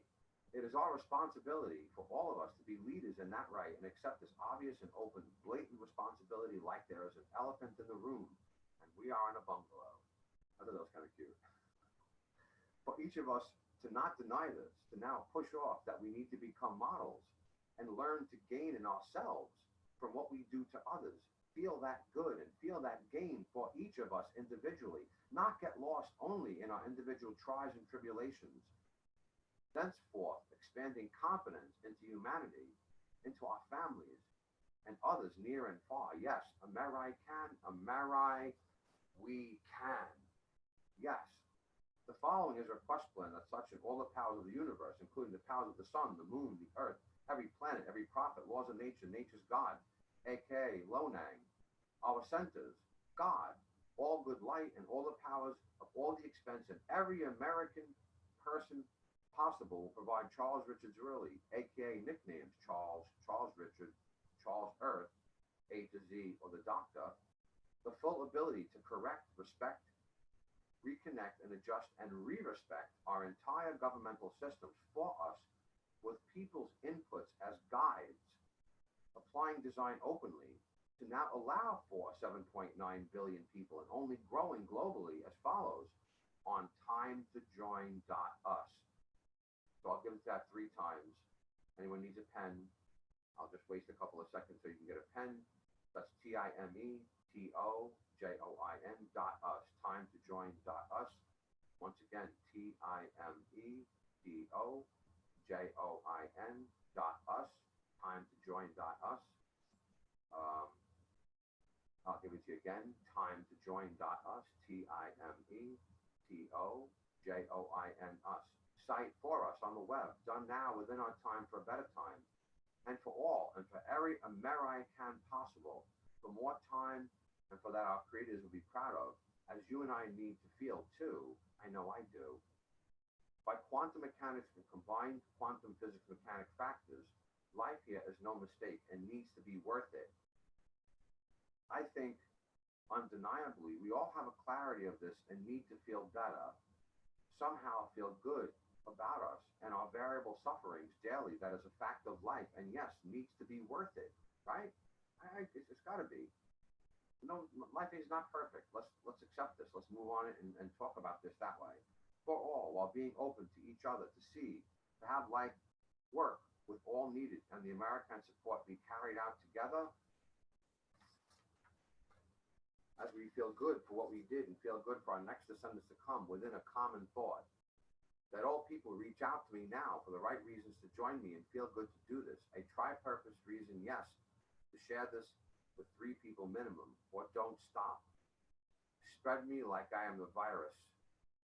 It is our responsibility for all of us to be leaders in that right and accept this obvious and open, blatant responsibility like there is an elephant in the room and we are in a bungalow. I thought that was kind of cute. For each of us to not deny this, to now push off that we need to become models and learn to gain in ourselves from what we do to others. Feel that good and feel that gain for each of us individually, not get lost only in our individual trials and tribulations. Thenceforth, expanding confidence into humanity, into our families, and others near and far. Yes, Ameri can, Ameri, we can. Yes. The following is a request plan that such in all the powers of the universe, including the powers of the sun, the moon, the earth, every planet, every prophet, laws of nature, nature's God, aka Lonang, our centers, God, all good light and all the powers of all the expense and every American person possible will provide Charles Richard Zerilli, aka nicknames Charles, Charles Richard, Charles Earth, A to Z, or the Doctor, the full ability to correct, respect, reconnect, and adjust and re-respect our entire governmental systems for us with people's inputs as guides, applying design openly to now allow for 7.9 billion people and only growing globally as follows on timetojoin.us. So I'll give it that 3 times. Anyone needs a pen, I'll just waste a couple of seconds so you can get a pen. That's timetojoin.us, timetojoin.us. Once again, timetojoin.us, timetojoin.us. I'll give it to you again, timetojoin.us, timetojoin.us. Site for us on the web, done now within our time for a better time, and for all, and for every American possible, for more time, and for that our creators will be proud of, as you and I need to feel too, I know I do. By quantum mechanics and combined quantum physics mechanic factors, life here is no mistake and needs to be worth it. I think, undeniably, we all have a clarity of this and need to feel better, somehow feel good about us and our variable sufferings daily that is a fact of life and yes, needs to be worth it, right? It's got to be. No, life is not perfect. Let's accept this. Let's move on and talk about this that way. For all, while being open to each other, to see, to have life work with all needed and the American support be carried out together as we feel good for what we did and feel good for our next descendants to come within a common thought. That all people reach out to me now for the right reasons to join me and feel good to do this. A tri-purpose reason, yes, to share this with 3 people minimum, or don't stop. Spread me like I am the virus,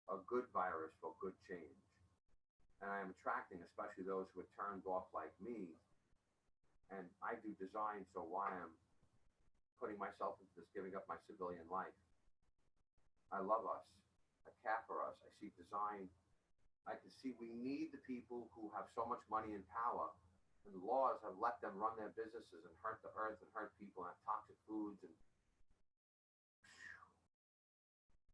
a good virus for good change. And I am attracting especially those who are turned off like me. And I do design, so why I'm putting myself into this, giving up my civilian life. I love us. I care for us. I see design. I can see we need the people who have so much money and power, and the laws have let them run their businesses and hurt the earth and hurt people and have toxic foods. And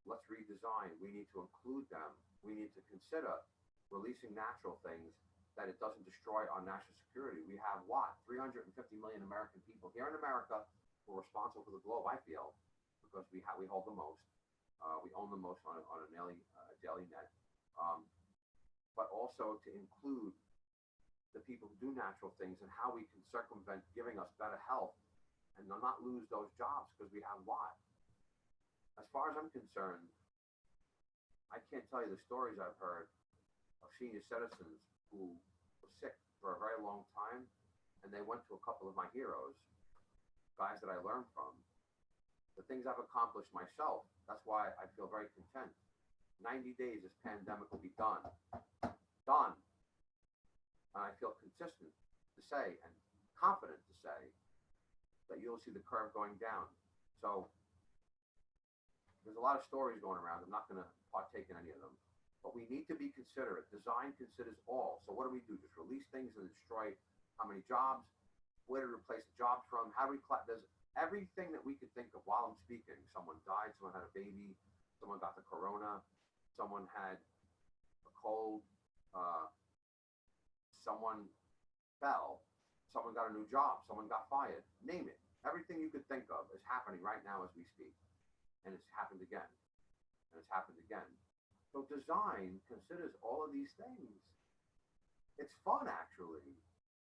let's redesign. We need to include them. We need to consider releasing natural things that it doesn't destroy our national security. We have what? 350 million American people here in America who are responsible for the globe, I feel, because we hold the most. We own the most on a daily net. But also to include the people who do natural things and how we can circumvent giving us better health and not lose those jobs because we have what? As far as I'm concerned, I can't tell you the stories I've heard of senior citizens who were sick for a very long time, and they went to a couple of my heroes, guys that I learned from. The things I've accomplished myself, that's why I feel very content. 90 days, this pandemic will be done. Done. And I feel consistent to say and confident to say that you'll see the curve going down. So there's a lot of stories going around. I'm not going to partake in any of them. But we need to be considerate. Design considers all. So what do? Just release things and destroy how many jobs? Where to replace the jobs from? How do we there's everything that we could think of while I'm speaking. Someone died, someone had a baby, someone got the corona, someone had a cold, someone fell, someone got a new job, someone got fired. Name it. Everything you could think of is happening right now as we speak. And it's happened again. And it's happened again. So design considers all of these things. It's fun, actually.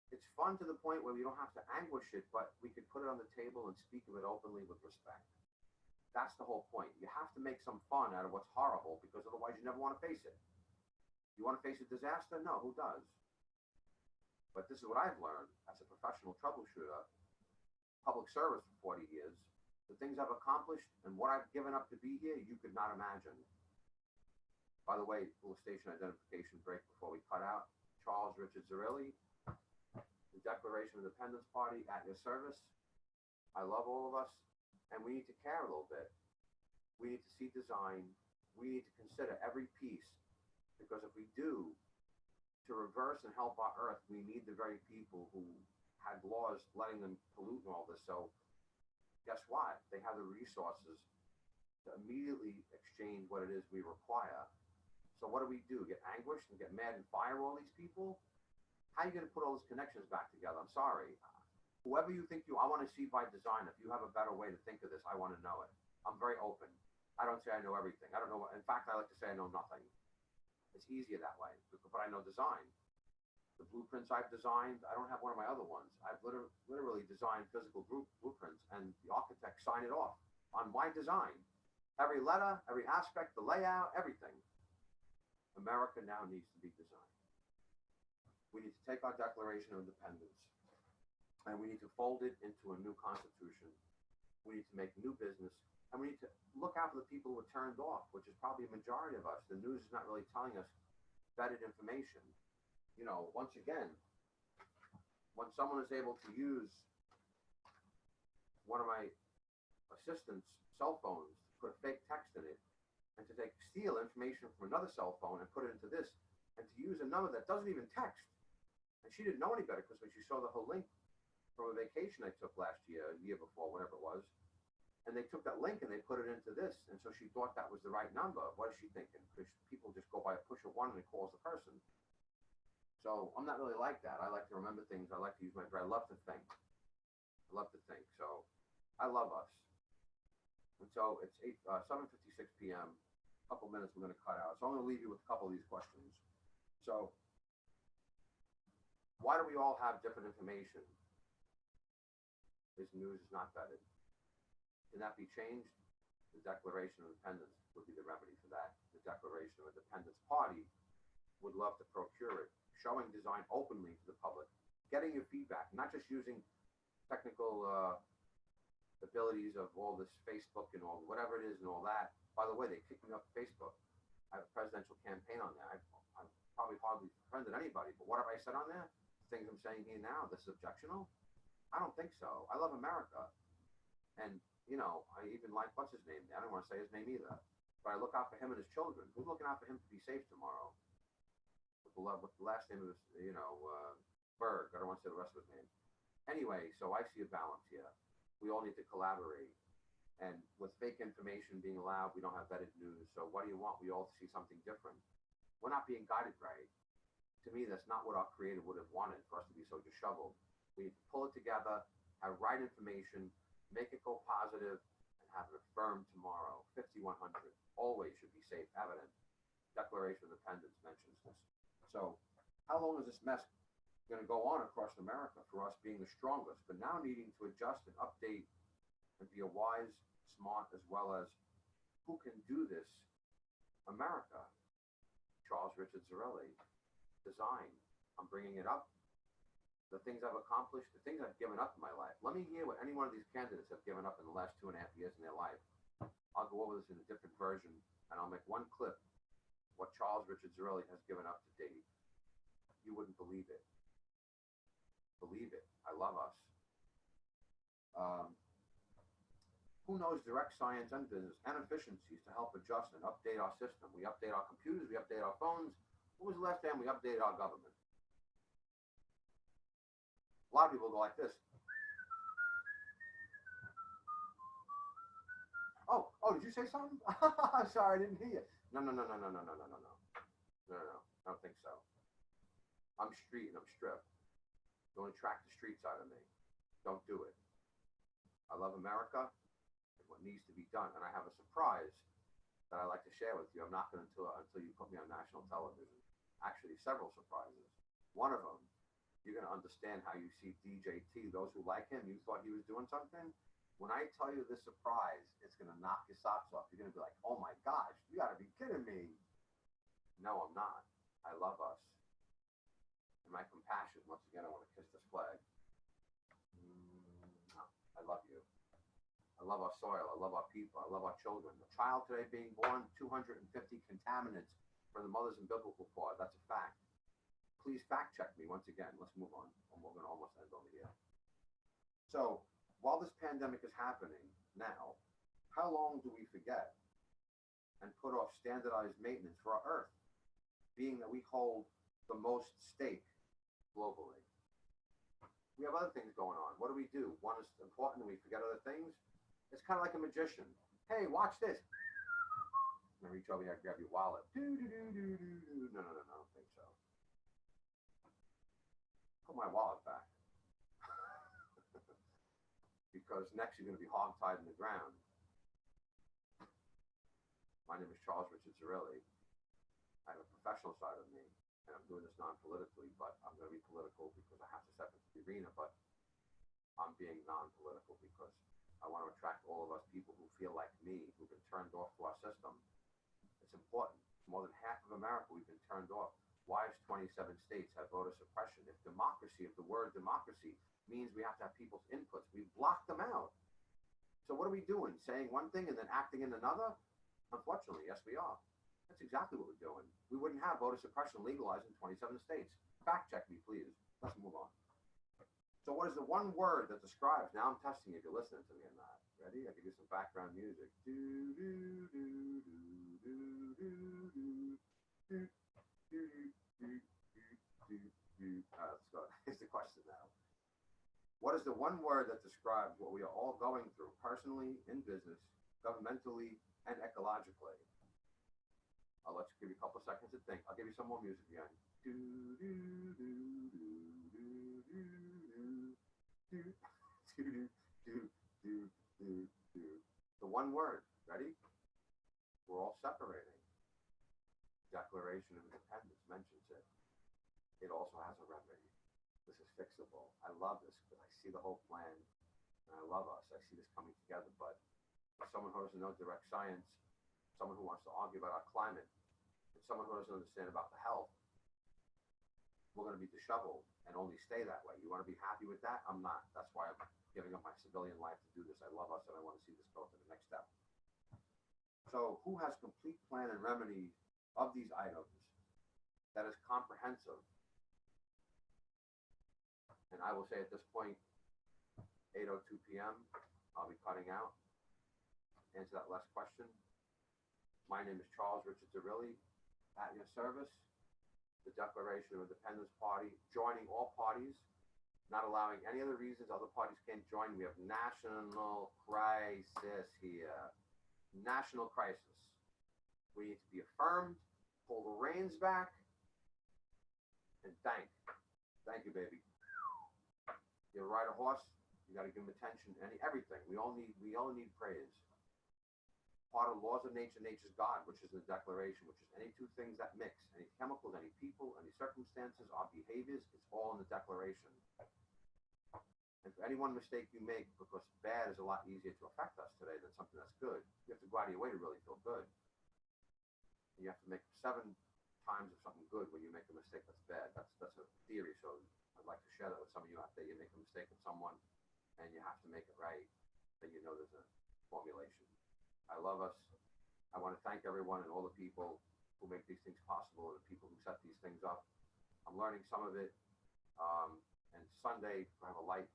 It's fun to the point where we don't have to anguish it, but we could put it on the table and speak of it openly with respect. That's the whole point. You have to make some fun out of what's horrible, because otherwise you never want to face it. You want to face a disaster? No, who does? But this is what I've learned as a professional troubleshooter, public service for 40 years. The things I've accomplished and what I've given up to be here, you could not imagine. By the way, little station identification break before we cut out. Charles Richard Zerilli, the Declaration of Independence Party, at your service. I love all of us, and we need to care a little bit. We need to see design. We need to consider every piece, because if we do, to reverse and help our earth, we need the very people who had laws letting them pollute and all this. So guess what? They have the resources to immediately exchange what it is we require. So what do? Get anguished and get mad and fire all these people? How are you going to put all those connections back together? I'm sorry. Whoever you think I want to see by design. If you have a better way to think of this, I want to know it. I'm very open. I don't say I know everything. I don't know. In fact, I like to say I know nothing. It's easier that way, but I know design. The blueprints I've designed, I don't have one of my other ones. I've literally designed physical blueprints, and the architect signed it off on my design. Every letter, every aspect, the layout, everything. America now needs to be designed. We need to take our Declaration of Independence and we need to fold it into a new constitution. We need to make new business, and we need to look out for the people who are turned off, which is probably a majority of us. The news is not really telling us vetted information. You know, once again, when someone is able to use one of my assistants' cell phones to put a fake text in it and to steal information from another cell phone and put it into this, and to use a number that doesn't even text. And she didn't know any better because when she saw the whole link from a vacation I took last year, a year before, whatever it was, and they took that link and they put it into this, and so she thought that was the right number. What is she thinking? Because people just go by a push of one and it calls the person. So I'm not really like that. I like to remember things. I like to use my brain. I love to think. So I love us. And so it's 7:56 p.m. A couple minutes we're going to cut out. So I'm going to leave you with a couple of these questions. So why do we all have different information? This news is not vetted. Can that be changed? The Declaration of Independence would be the remedy for that. The Declaration of Independence Party would love to procure it, showing design openly to the public, getting your feedback, not just using technical abilities of all this Facebook and all whatever it is and all that. By the way, they kicked me off Facebook. I have a presidential campaign on there. I'm probably hardly friended anybody, but what have I said on there? Things I'm saying here now, this is objectionable? I don't think so. I love America. And, you know, I even like, what's his name? I don't want to say his name either. But I look out for him and his children. Who's looking out for him to be safe tomorrow? With the last name of his, Berg. I don't want to say the rest of his name. Anyway, so I see a balance here. We all need to collaborate. And with fake information being allowed, we don't have vetted news. So what do you want? We all see something different. We're not being guided right. To me, that's not what our creator would have wanted, for us to be so disheveled. We need to pull it together, have right information, make it go positive, and have it affirmed tomorrow. 5100 always should be safe, evident. Declaration of Independence mentions this. So how long is this mess going to go on across America for us being the strongest, but now needing to adjust and update and be a wise, smart, as well as who can do this? America. Charles Richard Zarelli. Design. I'm bringing it up. The things I've accomplished, the things I've given up in my life. Let me hear what any one of these candidates have given up in the last 2.5 years in their life. I'll go over this in a different version, and I'll make one clip of what Charles Richard Zarelli has given up to date. You wouldn't believe it. Believe it. I love us. Who knows direct science and business and efficiencies to help adjust and update our system? We update our computers, we update our phones. When was the last time we updated our government? A lot of people go like this. Oh, did you say something? Sorry, I didn't hear you. No. I don't think so. I'm street and I'm stripped. Don't attract the streets out of me. Don't do it. I love America and what needs to be done. And I have a surprise that I like to share with you. I'm not going to until you put me on national television. Actually, several surprises. One of them, you're going to understand how you see DJT. Those who like him, you thought he was doing something. When I tell you this surprise, it's going to knock your socks off. You're going to be like, oh my gosh, you got to be kidding me. No, I'm not. I love us. And my compassion, once again, I want to kiss this flag. I love you. I love our soil. I love our people. I love our children. The child today being born, 250 contaminants from the mother's umbilical cord. That's a fact. Please fact check me once again. Let's move on. We're going to almost end over here. So while this pandemic is happening now, how long do we forget and put off standardized maintenance for our Earth, being that we hold the most stake globally. We have other things going on. What do? One is important and we forget other things. It's kind of like a magician. Hey, watch this. And reach over here and grab your wallet. No, I don't think so. Put my wallet back. Because next you're going to be hog-tied in the ground. My name is Charles Richard Zarelli. I have a professional side of me, and I'm doing this non-politically, but I'm going to be political because I have to step into the arena, but I'm being non-political because I want to attract all of us people who feel like me, who've been turned off to our system. It's important. More than half of America, we've been turned off. Why does 27 states have voter suppression? If democracy, if the word democracy means we have to have people's inputs, we've blocked them out. So what are we doing? Saying one thing and then acting in another? Unfortunately, yes, we are. That's exactly what we're doing. We wouldn't have voter suppression legalized in 27 states. Fact check me, please. Let's move on. So what is the one word that describes? Now I'm testing you if you're listening to me or not. Ready? I'll give you some background music. Let's go. Here's the question now. What is the one word that describes what we are all going through, personally, in business, governmentally, and ecologically? I'll let you give you a couple of seconds to think. I'll give you some more music again. The one word. Ready? We're all separating. Declaration of Independence mentions it. It also has a remedy. This is fixable. I love this because I see the whole plan, and I love us. I see this coming together, but for someone who doesn't know direct science, someone who wants to argue about our climate, and someone who doesn't understand about the health, we're going to be disheveled and only stay that way. You want to be happy with that? I'm not. That's why I'm giving up my civilian life to do this. I love us, and I want to see this go to the next step. So who has complete plan and remedy of these items that is comprehensive? And I will say at this point, 8:02 p.m., I'll be cutting out. Answer that last question. My name is Charles Richard Zarelli, at your service. The Declaration of Independence Party, joining all parties, not allowing any other reasons other parties can't join. We have national crisis here. National crisis. We need to be affirmed, pull the reins back, and thank you, baby. You ride a horse, you got to give him attention, everything. We all need praise. Part of laws of nature, nature's God, which is in the Declaration, which is any two things that mix, any chemicals, any people, any circumstances, our behaviors, it's all in the Declaration. And for any one mistake you make, because bad is a lot easier to affect us today than something that's good, you have to go out of your way to really feel good. You have to make 7 times of something good when you make a mistake that's bad. That's a theory, so I'd like to share that with some of you out there. You make a mistake with someone, and you have to make it right, then you know there's a formulation. I love us. I want to thank everyone and all the people who make these things possible and the people who set these things up. I'm learning some of it. And Sunday, I have a light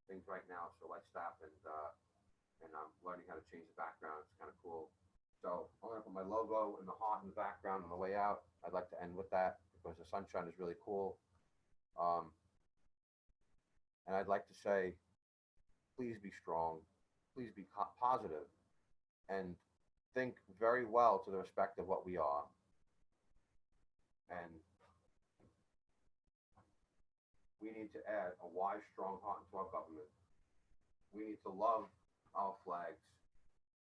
things right now, so light staff, and I'm learning how to change the background. It's kind of cool. So I'm going to put my logo and the heart in the background on the way out. I'd like to end with that because the sunshine is really cool. And I'd like to say, please be strong. Please be positive. And think very well to the respect of what we are. And we need to add a wise, strong heart into our government. We need to love our flags.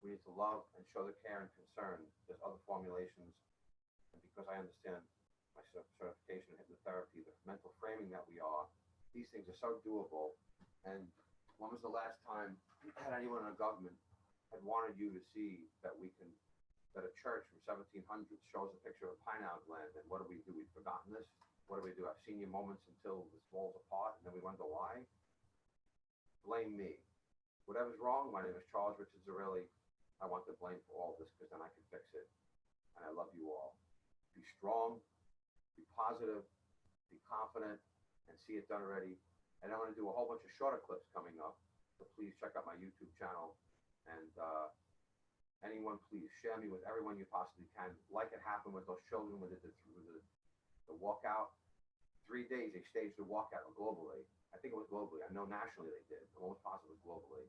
We need to love and show the care and concern. There's other formulations. And because I understand my certification in hypnotherapy, the mental framing that we are, these things are so doable. And when was the last time had anyone in a government had wanted you to see that that a church from 1700s shows a picture of a pineapple land, and what do? We've forgotten this. What do? I've seen your moments until this falls apart, and then we wonder why. Blame me. Whatever's wrong, my name is Charles Richard Zarelli. I want the blame for all this because then I can fix it. And I love you all. Be strong, be positive, be confident, and see it done already. And I'm going to do a whole bunch of shorter clips coming up, so please check out my YouTube channel. And Anyone, please share me with everyone you possibly can. Like it happened with those children with the walkout. 3 days they staged the walkout globally. I think it was globally. I know nationally they did. I'm almost positive it was globally.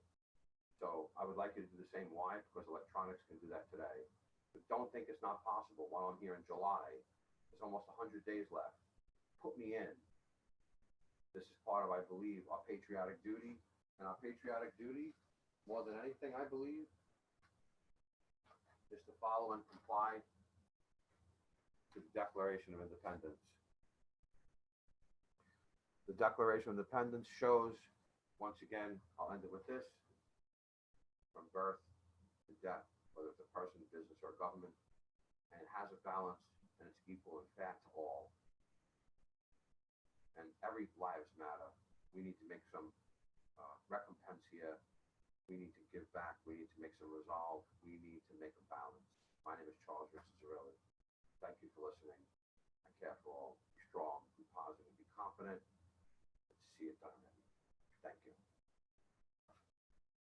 So I would like you to do the same. Why? Because electronics can do that today. But don't think it's not possible. While I'm here in July, there's almost 100 days left. Put me in. This is part of, I believe, our patriotic duty. And our patriotic duty, more than anything, I believe, is to follow and comply to the Declaration of Independence. The Declaration of Independence shows, once again, I'll end it with this, from birth to death, whether it's a person, business, or government, and it has a balance, and it's equal and fair to all. And every lives matter. We need to make some recompense here. We need to give back. We need to make some resolve. We need to make a balance. My name is Charles Richard Zarelli. Thank you for listening. I care for all. Be strong, be positive, be confident. Let's see it done. Thank you.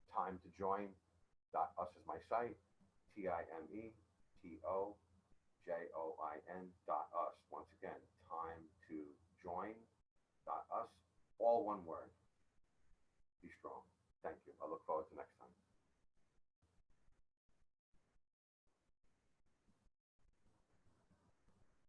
Time to join. .us is my site. TIMETOJOIN.us. Once again, time to join. .us. All one word. Be strong. Thank you. I look forward to next time.